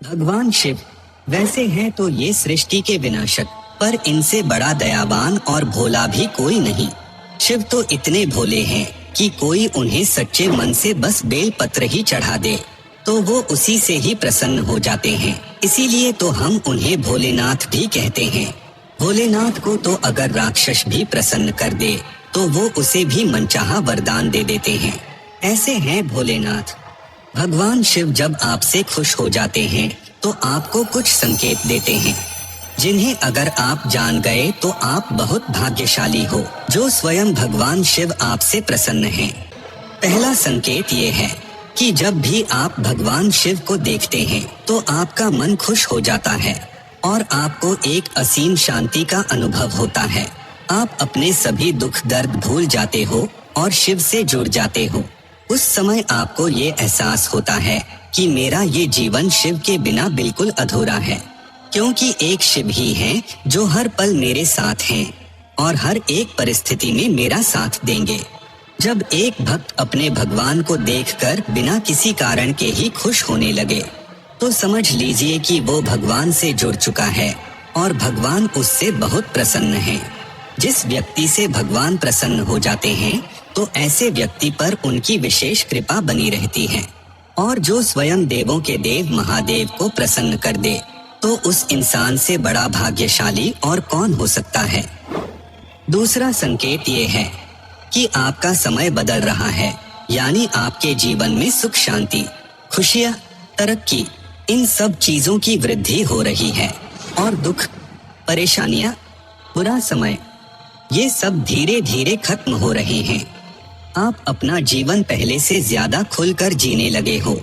भगवान शिव वैसे हैं तो ये सृष्टि के विनाशक, पर इनसे बड़ा दयावान और भोला भी कोई नहीं। शिव तो इतने भोले हैं कि कोई उन्हें सच्चे मन से बस बेल पत्र ही चढ़ा दे तो वो उसी से ही प्रसन्न हो जाते हैं। इसीलिए तो हम उन्हें भोलेनाथ भी कहते हैं। भोलेनाथ को तो अगर राक्षस भी प्रसन्न कर दे तो वो उसे भी मनचाहा वरदान दे देते हैं। ऐसे हैं भोलेनाथ। भगवान शिव जब आपसे खुश हो जाते हैं तो आपको कुछ संकेत देते हैं, जिन्हें अगर आप जान गए तो आप बहुत भाग्यशाली हो जो स्वयं भगवान शिव आपसे प्रसन्न हैं। पहला संकेत ये है कि जब भी आप भगवान शिव को देखते हैं तो आपका मन खुश हो जाता है और आपको एक असीम शांति का अनुभव होता है। आप अपने सभी दुख दर्द भूल जाते हो और शिव से जुड़ जाते हो। उस समय आपको ये एहसास होता है कि मेरा ये जीवन शिव के बिना बिल्कुल अधूरा है, क्योंकि एक शिव ही हैं जो हर पल मेरे साथ हैं और हर एक परिस्थिति में मेरा साथ देंगे। जब एक भक्त अपने भगवान को देखकर बिना किसी कारण के ही खुश होने लगे तो समझ लीजिए कि वो भगवान से जुड़ चुका है और भगवान उससे बहुत प्रसन्न हैं। जिस व्यक्ति से भगवान प्रसन्न हो जाते हैं तो ऐसे व्यक्ति पर उनकी विशेष कृपा बनी रहती है, और जो स्वयं देवों के देव महादेव को प्रसन्न कर दे तो उस इंसान से बड़ा भाग्यशाली और कौन हो सकता है। दूसरा संकेत ये है कि आपका समय बदल रहा है, यानी आपके जीवन में सुख शांति, खुशियाँ, तरक्की, इन सब चीजों की वृद्धि हो रही है और दुख, परेशानियाँ, बुरा समय, ये सब धीरे धीरे खत्म हो रहे हैं। आप अपना जीवन पहले से ज्यादा खुलकर जीने लगे हो।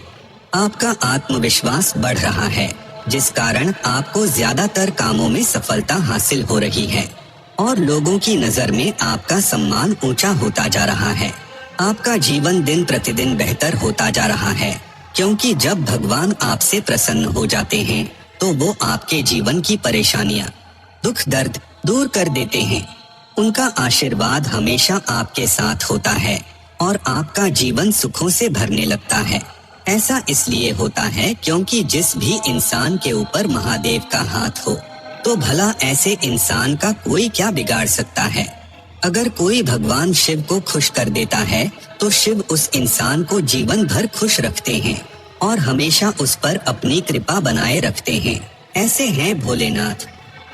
आपका आत्मविश्वास बढ़ रहा है, जिस कारण आपको ज्यादातर कामों में सफलता हासिल हो रही है और लोगों की नजर में आपका सम्मान ऊंचा होता जा रहा है। आपका जीवन दिन प्रतिदिन बेहतर होता जा रहा है, क्योंकि जब भगवान आपसे प्रसन्न हो जाते हैं तो वो आपके जीवन की परेशानियां, दुख दर्द दूर कर देते हैं। उनका आशीर्वाद हमेशा आपके साथ होता है और आपका जीवन सुखों से भरने लगता है। ऐसा इसलिए होता है क्योंकि जिस भी इंसान के ऊपर महादेव का हाथ हो तो भला ऐसे इंसान का कोई क्या बिगाड़ सकता है। अगर कोई भगवान शिव को खुश कर देता है तो शिव उस इंसान को जीवन भर खुश रखते हैं और हमेशा उस पर अपनी कृपा बनाए रखते हैं। ऐसे हैं भोलेनाथ।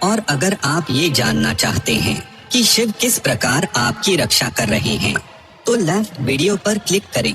और अगर आप ये जानना चाहते हैं कि शिव किस प्रकार आपकी रक्षा कर रहे हैं तो लेफ्ट वीडियो पर क्लिक करें।